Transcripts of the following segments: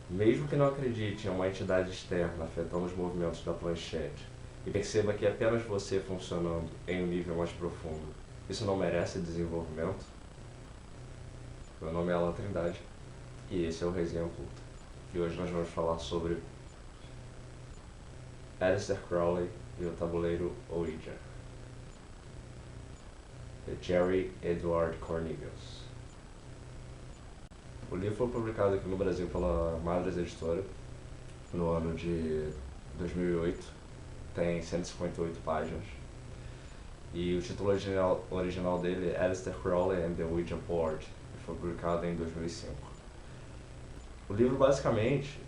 Mesmo que não acredite em uma entidade externa afetando os movimentos da planchete e perceba que é apenas você funcionando em um nível mais profundo, isso não merece desenvolvimento? Meu nome é Alan Trindade e esse é o Resenha Oculta. E hoje nós vamos falar sobre Aleister Crowley e o tabuleiro Ouija, de Jerry Edward Cornelius. O livro foi publicado aqui no Brasil pela Madres Editora no ano de 2008, tem 158 páginas. E o título original dele é Aleister Crowley and the Ouija Board, e foi publicado em 2005. O livro basicamente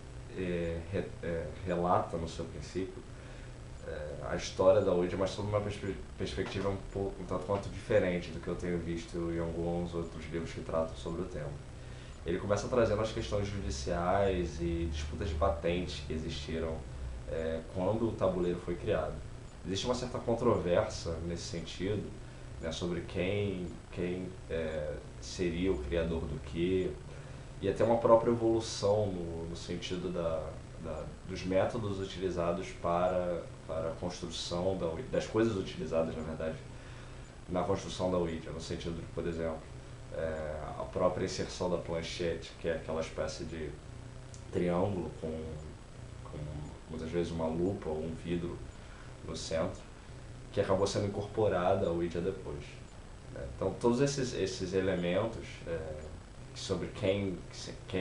relata no seu princípio a história da Ouija, mas sob uma perspectiva um tanto quanto diferente do que eu tenho visto em alguns outros livros que tratam sobre o tema. Ele começa trazendo as questões judiciais e disputas de patente que existiram quando o tabuleiro foi criado. Existe uma certa controvérsia nesse sentido, né, sobre quem seria o criador do que, e até uma própria evolução no sentido dos métodos utilizados para a construção das coisas utilizadas, na verdade, na construção da Ouija, no sentido de, por exemplo, a própria inserção da planchete, que é aquela espécie de triângulo com muitas vezes uma lupa ou um vidro no centro, que acabou sendo incorporada ao Ouija depois. Então, todos esses elementos sobre quem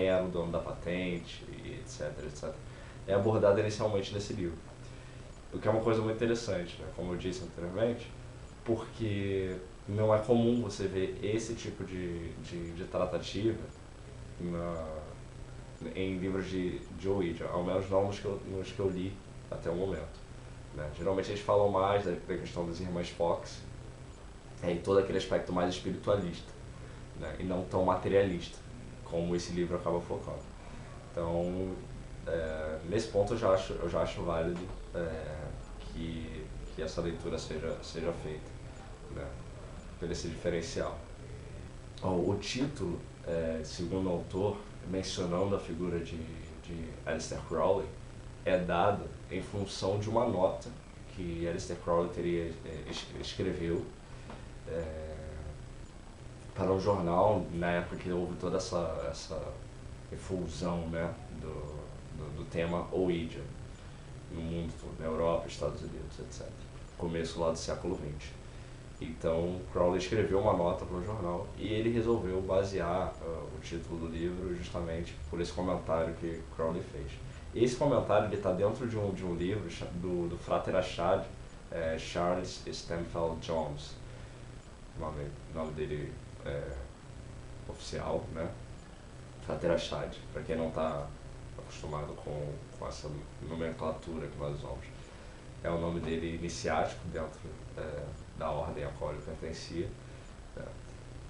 era o dono da patente, e etc, é abordado inicialmente nesse livro. O que é uma coisa muito interessante, né? Como eu disse anteriormente, porque não é comum você ver esse tipo de tratativa em livros de Ouija, ao menos não nos que eu li até o momento. Né? Geralmente eles falam mais da questão das irmãs Fox e todo aquele aspecto mais espiritualista, né? E não tão materialista, como esse livro acaba focando. Então, nesse ponto eu já acho válido que essa leitura seja feita, né? Por esse diferencial. O título, segundo o autor, mencionando a figura de Aleister Crowley, é dado em função de uma nota que Aleister Crowley escreveu para um jornal na época que houve toda essa efusão, né, do tema Ouija no mundo todo, na Europa, Estados Unidos, etc. Começo lá do século XX. Então, Crowley escreveu uma nota para o jornal e ele resolveu basear o título do livro justamente por esse comentário que Crowley fez. Esse comentário está dentro de um livro do Frater Achad, Charles Stanfield Jones, o nome dele oficial, né? Frater Achad, para quem não está acostumado com essa nomenclatura que nós usamos. É o nome dele iniciático dentro da ordem a qual ele pertencia.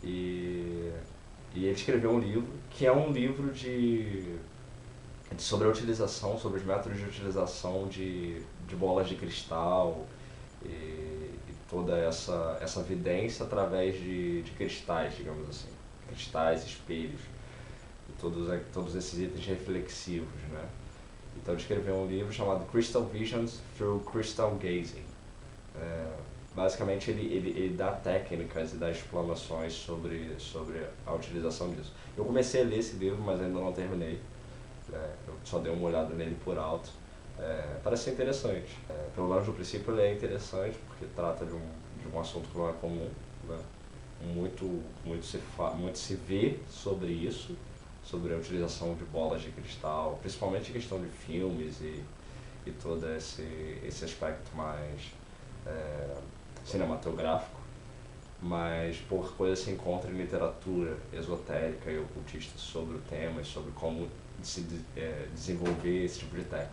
E ele escreveu um livro que é um livro sobre a utilização, sobre os métodos de utilização de bolas de cristal e toda essa vidência através de cristais, digamos assim. Cristais, espelhos, e todos esses itens reflexivos, né? Então ele escreveu um livro chamado Crystal Visions Through Crystal Gazing. Basicamente ele dá técnicas e dá explanações sobre a utilização disso. Eu comecei a ler esse livro, mas ainda não terminei. Eu só dei uma olhada nele por alto. Parece ser interessante. Pelo menos no princípio ele é interessante, porque trata de um assunto que não é comum. Né? Muito se vê sobre isso, sobre a utilização de bolas de cristal, principalmente em questão de filmes e todo esse aspecto mais cinematográfico, mas pouca coisa se encontra em literatura esotérica e ocultista sobre o tema e sobre como se desenvolver esse tipo de técnica.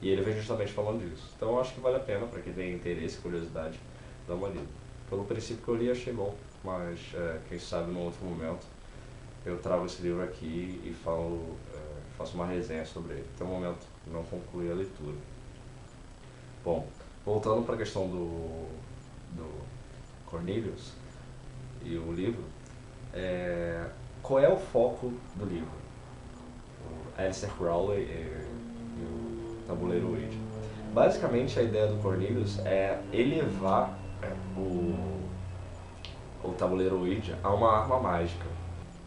E ele vem justamente falando disso. Então eu acho que vale a pena, para quem tem interesse e curiosidade, dar uma lida. Pelo princípio que eu li, achei bom, mas quem sabe num outro momento eu trago esse livro aqui e faço uma resenha sobre ele. Até o momento não concluí a leitura. Bom, voltando para a questão do Cornelius e o livro, qual é o foco do livro? Aleister Crowley e o tabuleiro Ouija. Basicamente, a ideia do Cornelius é elevar o tabuleiro Ouija a uma arma mágica.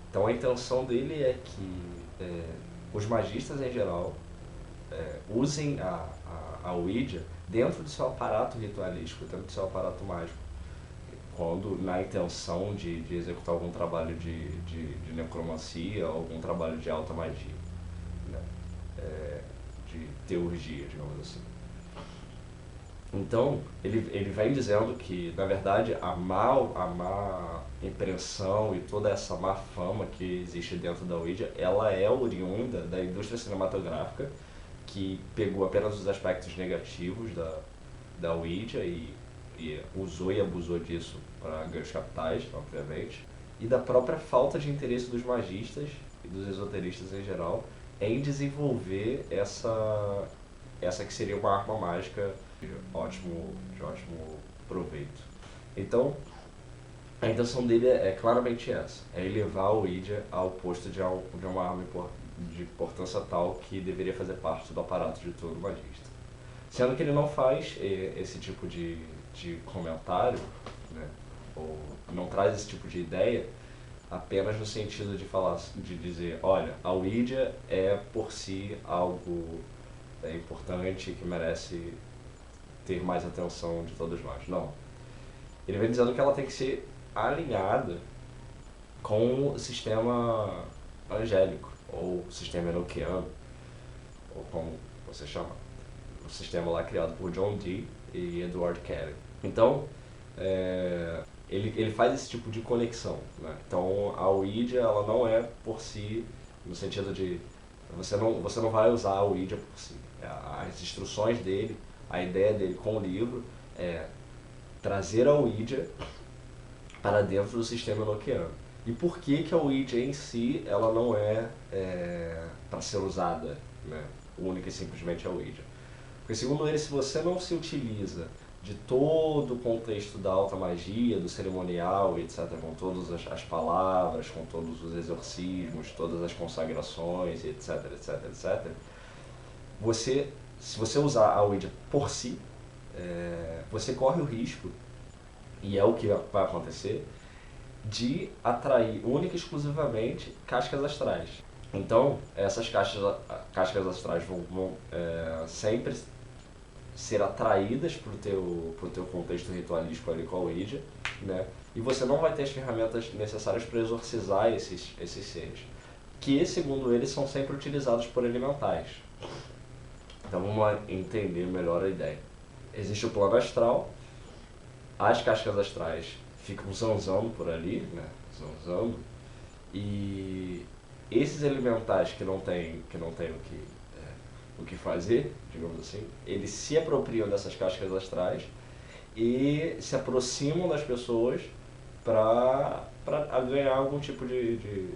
Então, a intenção dele é que os magistas em geral usem a Ouija dentro do seu aparato ritualístico, dentro do seu aparato mágico, quando na intenção de executar algum trabalho de necromancia, algum trabalho de alta magia, né? De teurgia, digamos assim. Então, ele vem dizendo que, na verdade, a má impressão e toda essa má fama que existe dentro da Ouija, ela é oriunda da indústria cinematográfica, que pegou apenas os aspectos negativos da Ouija e usou e abusou disso para ganhos capitais, obviamente, e da própria falta de interesse dos magistas e dos esoteristas em geral em desenvolver essa que seria uma arma mágica de ótimo proveito. Então, a intenção dele é claramente essa, é elevar a Ouija ao posto de uma arma de importância tal que deveria fazer parte do aparato de todo magista. Sendo que ele não faz esse tipo de comentário, né, ou não traz esse tipo de ideia apenas no sentido de dizer, olha, a Ouija é por si algo importante que merece ter mais atenção de todos nós. Não. Ele vem dizendo que ela tem que ser alinhada com o sistema angélico, ou sistema enoquiano, ou como você chama, o sistema lá criado por John Dee e Edward Kelly. Então, ele faz esse tipo de conexão, né? Então, a Ouija, ela não é por si, no sentido de você não vai usar a Ouija por si. As instruções dele, a ideia dele com o livro é trazer a Ouija para dentro do sistema enoquiano. E por que a Ouija em si ela não é para ser usada, né? Única e simplesmente a Ouija? Porque segundo ele, se você não se utiliza de todo o contexto da alta magia, do cerimonial, etc., com todas as palavras, com todos os exorcismos, todas as consagrações, etc., se você usar a Ouija por si, você corre o risco, e é o que vai acontecer, de atrair única e exclusivamente cascas astrais. Então, essas cascas astrais vão sempre ser atraídas para o teu contexto ritualístico ali com a Ouija, né? E você não vai ter as ferramentas necessárias para exorcizar esses seres, que, segundo eles, são sempre utilizados por elementais. Então vamos entender melhor a ideia. Existe o plano astral, as cascas astrais ficam zanzando por ali, né? Zanzando, e esses elementais que não tem o que fazer, digamos assim, eles se apropriam dessas cascas astrais e se aproximam das pessoas para ganhar algum tipo de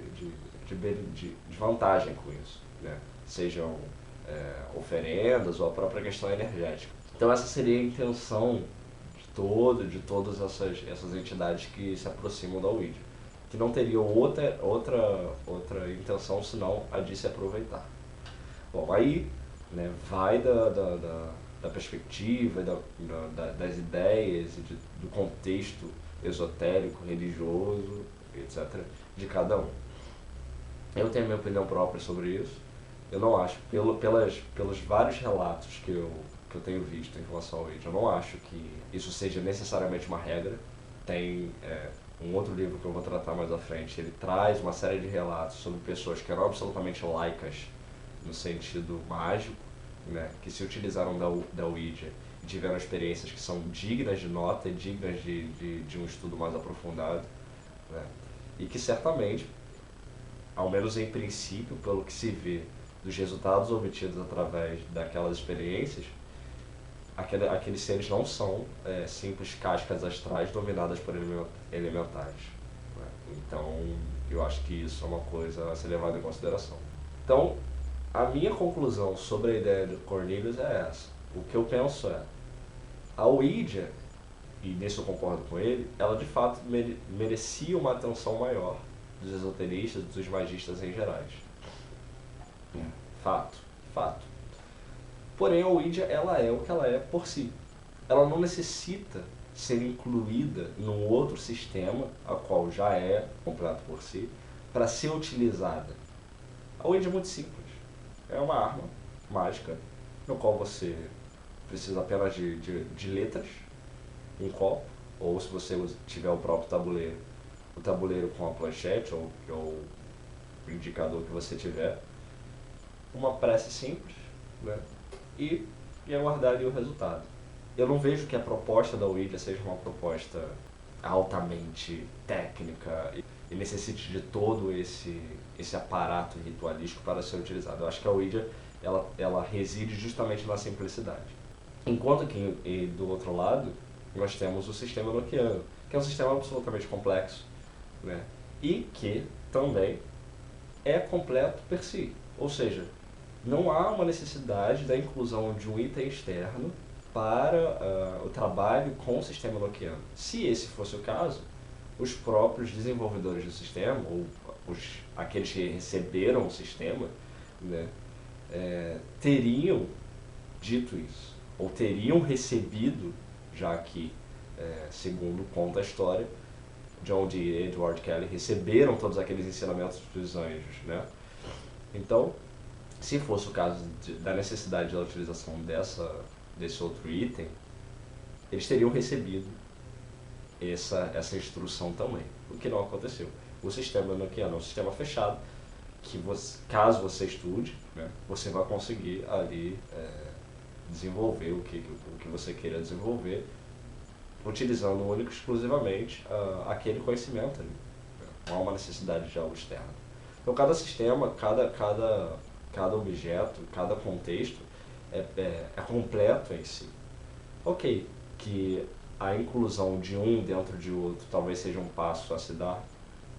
vantagem com isso, né? Sejam oferendas ou a própria questão energética. Então essa seria a intenção de todas essas entidades que se aproximam da Ouija, que não teriam outra intenção senão a de se aproveitar. Bom, aí, né, vai da perspectiva, das ideias e do contexto esotérico, religioso, etc., de cada um. Eu tenho a minha opinião própria sobre isso. Eu não acho, pelos vários relatos que eu tenho visto em relação ao Ouija, eu não acho que isso seja necessariamente uma regra. Tem um outro livro que eu vou tratar mais à frente, ele traz uma série de relatos sobre pessoas que eram absolutamente laicas no sentido mágico, né, que se utilizaram da Ouija e tiveram experiências que são dignas de nota e dignas de um estudo mais aprofundado, né, e que certamente, ao menos em princípio, pelo que se vê dos resultados obtidos através daquelas experiências, aqueles seres não são simples cascas astrais dominadas por elementais, né? Então, eu acho que isso é uma coisa a ser levada em consideração. Então, a minha conclusão sobre a ideia de Cornelius é essa. O que eu penso é, a Ouija, e nisso eu concordo com ele, ela de fato merecia uma atenção maior dos esoteristas e dos magistas em gerais. fato, fato. Porém, a Ouija, ela é o que ela é por si. Ela não necessita ser incluída num outro sistema, a qual já é completo por si, para ser utilizada. A Ouija é muito simples. É uma arma mágica, no qual você precisa apenas de letras, um copo, ou se você tiver o próprio tabuleiro, o tabuleiro com a planchete, ou o indicador que você tiver, uma prece simples, né? E aguardar ali o resultado. Eu não vejo que a proposta da Ouija seja uma proposta altamente técnica e necessite de todo esse aparato ritualístico para ser utilizado. Eu acho que a Ouija ela reside justamente na simplicidade. Enquanto que do outro lado nós temos o sistema enoquiano, que é um sistema absolutamente complexo, né? E que também é completo per si. Ou seja, não há uma necessidade da inclusão de um item externo para o trabalho com o sistema enoquiano. Se esse fosse o caso, os próprios desenvolvedores do sistema, ou aqueles que receberam o sistema, né, teriam dito isso, ou teriam recebido, já que, segundo conta a história, John Dee e Edward Kelly receberam todos aqueles ensinamentos dos anjos, né? Então, se fosse o caso da necessidade da utilização desse outro item, eles teriam recebido essa instrução também, o que não aconteceu. O sistema enoquiano é um sistema fechado, que caso você estude, né, você vai conseguir ali desenvolver o que você queira desenvolver, utilizando único e exclusivamente aquele conhecimento ali. Não há uma necessidade de algo externo. Então cada sistema, cada objeto, cada contexto é completo em si. Ok, que a inclusão de um dentro de outro talvez seja um passo a se dar,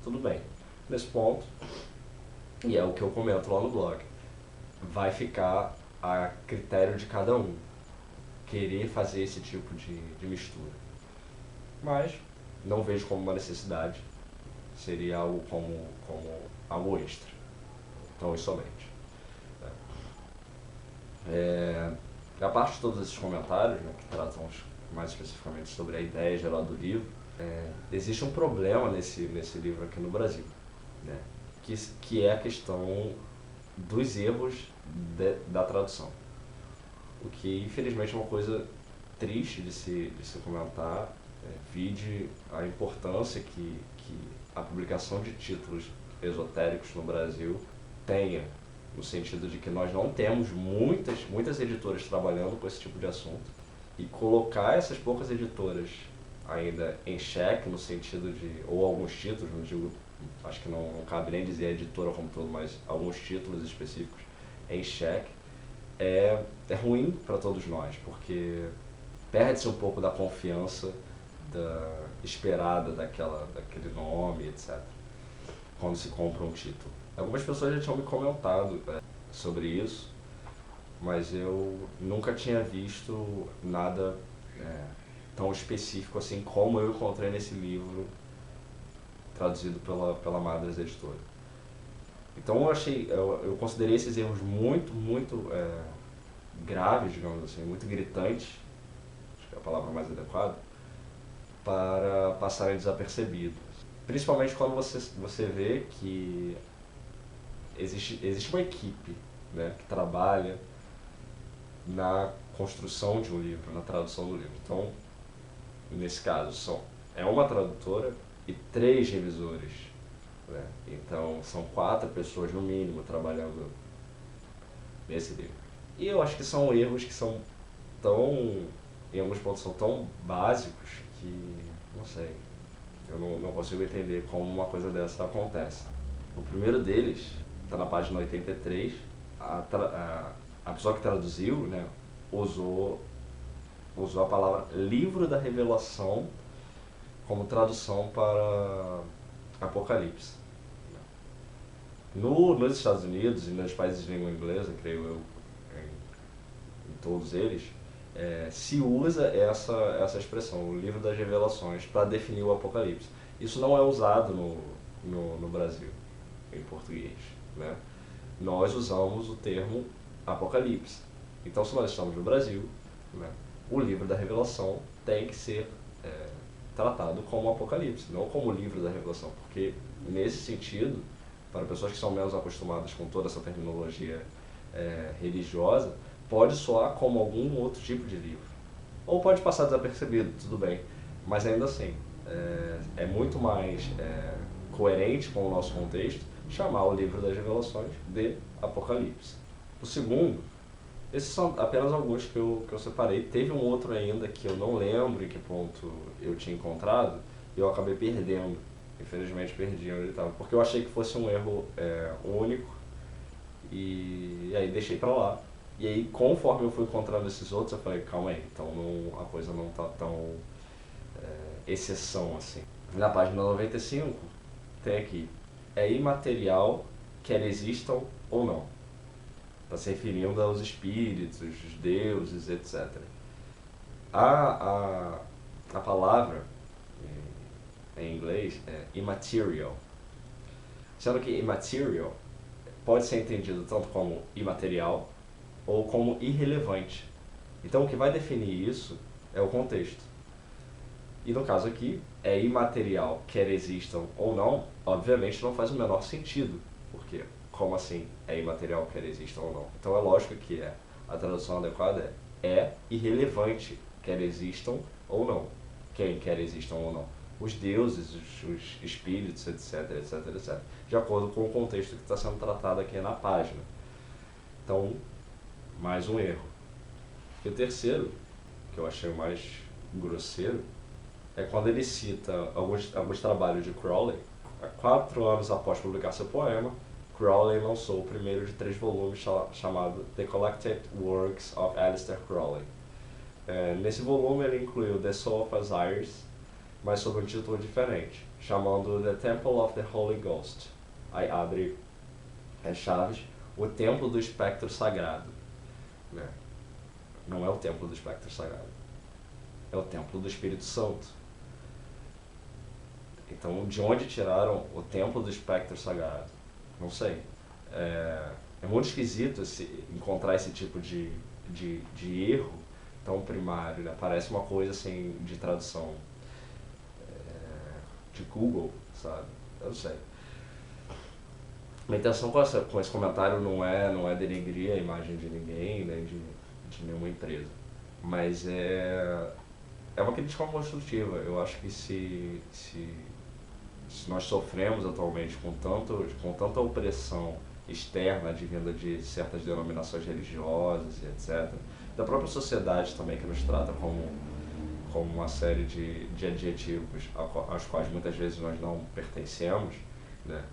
tudo bem. Nesse ponto, e é o que eu comento lá no blog, vai ficar a critério de cada um querer fazer esse tipo de mistura. Mas não vejo como uma necessidade, seria algo como algo extra, então e somente. A parte de todos esses comentários, né, que tratam mais especificamente sobre a ideia geral do livro, existe um problema nesse livro aqui no Brasil, né, que é a questão dos erros da tradução. O que infelizmente é uma coisa triste de se comentar, vide a importância que a publicação de títulos esotéricos no Brasil tenha, no sentido de que nós não temos muitas editoras trabalhando com esse tipo de assunto, e colocar essas poucas editoras ainda em xeque, no sentido de, ou alguns títulos, não digo, acho que não cabe nem dizer a editora como todo, mas alguns títulos específicos em xeque, é ruim para todos nós, porque perde-se um pouco da confiança esperada daquele nome, etc., quando se compra um título. Algumas pessoas já tinham me comentado sobre isso, mas eu nunca tinha visto nada tão específico assim como eu encontrei nesse livro traduzido pela Madres Editora. Então eu considerei esses erros muito graves, digamos assim, muito gritantes, acho que é a palavra mais adequada, para passarem desapercebidos. Principalmente quando você vê que existe uma equipe, né, que trabalha na construção de um livro, na tradução do livro. Então, nesse caso, é uma tradutora e 3 revisores, né? Então, são 4 pessoas no mínimo trabalhando nesse livro. E eu acho que são erros que são em alguns pontos são tão básicos que, não sei, eu não consigo entender como uma coisa dessa acontece. O primeiro deles está na página 83, a pessoa que traduziu, né, usou a palavra livro da revelação como tradução para Apocalipse. Nos Estados Unidos e nos países de língua inglesa, creio eu, em todos eles, se usa essa expressão, o livro das revelações, para definir o Apocalipse. Isso não é usado no Brasil, em português, né? nós usamos o termo Apocalipse. Então, se nós estamos no Brasil, né, o livro da Revelação tem que ser tratado como Apocalipse, não como o livro da Revelação, porque nesse sentido, para pessoas que são menos acostumadas com toda essa terminologia religiosa, pode soar como algum outro tipo de livro. Ou pode passar desapercebido, tudo bem, mas ainda assim, é muito mais coerente com o nosso contexto chamar o livro das Revelações de Apocalipse. O segundo, esses são apenas alguns que eu separei. Teve um outro ainda que eu não lembro em que ponto eu tinha encontrado e eu acabei perdendo. Infelizmente perdi onde ele estava, porque eu achei que fosse um erro único e aí deixei pra lá. E aí, conforme eu fui encontrando esses outros, eu falei, calma aí, então a coisa não tá tão exceção assim. Na página 95 tem aqui, é imaterial, quer existam ou não. Está se referindo aos espíritos, os deuses, etc. A palavra em inglês é immaterial, sendo que immaterial pode ser entendido tanto como imaterial ou como irrelevante. Então o que vai definir isso é o contexto. E no caso aqui, é imaterial, quer existam ou não, obviamente não faz o menor sentido. Por quê? Como assim é imaterial, quer existam ou não? Então é lógico que a tradução adequada é irrelevante, quer existam ou não. Quem quer existam ou não? Os deuses, os espíritos, etc, etc, etc. De acordo com o contexto que está sendo tratado aqui na página. Então, mais um erro. E o terceiro, que eu achei o mais grosseiro, é quando ele cita alguns trabalhos de Crowley. 4 anos após publicar seu poema, Crowley lançou o primeiro de 3 volumes chamado The Collected Works of Aleister Crowley. Nesse volume ele incluiu The Soul of Osiris, mas sob um título diferente, chamando The Temple of the Holy Ghost. Aí abre chaves, o Templo do Espectro Sagrado. Não é o Templo do Espectro Sagrado, é o Templo do Espírito Santo. Então, de onde tiraram o Templo do Espectro Sagrado? Não sei. É muito esquisito encontrar esse tipo de erro tão primário, né? Parece uma coisa assim de tradução de Google, sabe? Eu não sei. Minha intenção com esse comentário não é denegrir a imagem de ninguém, nem de nenhuma empresa. Mas é uma crítica construtiva. Eu acho que se nós sofremos atualmente com tanta opressão externa advinda de certas denominações religiosas e etc., da própria sociedade também que nos trata como uma série de adjetivos aos quais muitas vezes nós não pertencemos, né?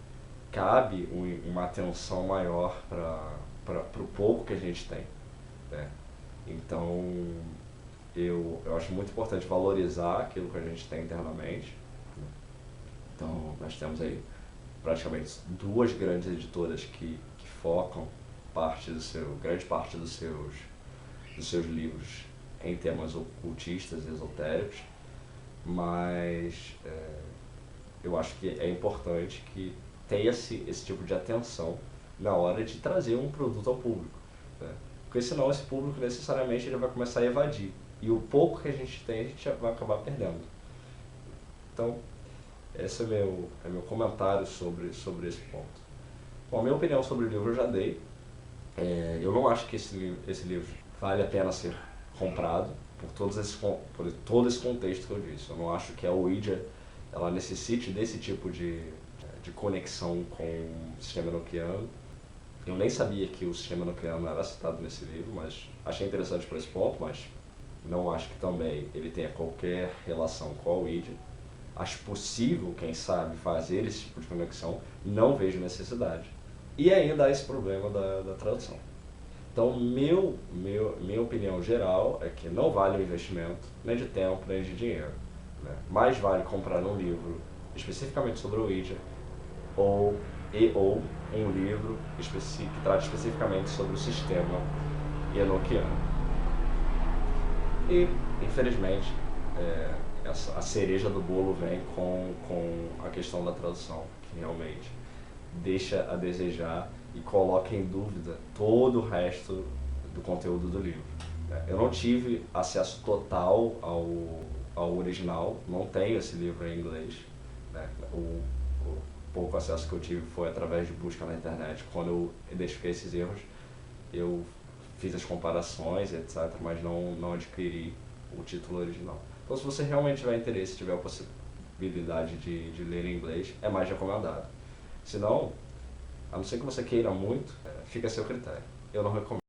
Cabe uma atenção maior para o pouco que a gente tem, né? Então eu acho muito importante valorizar aquilo que a gente tem internamente. Então nós temos aí praticamente 2 grandes editoras que focam grande parte dos seus livros em temas ocultistas e esotéricos, mas eu acho que é importante que tenha esse tipo de atenção na hora de trazer um produto ao público, né? Porque senão esse público necessariamente ele vai começar a evadir, e o pouco que a gente tem a gente vai acabar perdendo. Então, esse é meu comentário sobre esse ponto. Bom, a minha opinião sobre o livro eu já dei. Eu não acho que esse livro vale a pena ser comprado por todo esse contexto que eu disse. Eu não acho que a Ouija ela necessite desse tipo de conexão com o sistema enoquiano. Eu nem sabia que o sistema enoquiano era citado nesse livro, mas achei interessante por esse ponto, mas não acho que também ele tenha qualquer relação com a Ouija. Acho possível, quem sabe, fazer esse tipo de conexão, não vejo necessidade. E ainda há esse problema da tradução. Então, minha opinião geral é que não vale o investimento, nem de tempo, nem de dinheiro, né? Mais vale comprar um livro especificamente sobre o Ouija, ou um livro que trata especificamente sobre o sistema enoquiano. E, infelizmente, a cereja do bolo vem com a questão da tradução, que realmente deixa a desejar e coloca em dúvida todo o resto do conteúdo do livro. Eu não tive acesso total ao original, não tenho esse livro em inglês. Né? O pouco acesso que eu tive foi através de busca na internet. Quando eu identifiquei esses erros, eu fiz as comparações, etc., mas não adquiri o título original. Então, se você realmente tiver interesse, tiver a possibilidade de ler em inglês, é mais recomendado. Se não, a não ser que você queira muito, fica a seu critério. Eu não recomendo.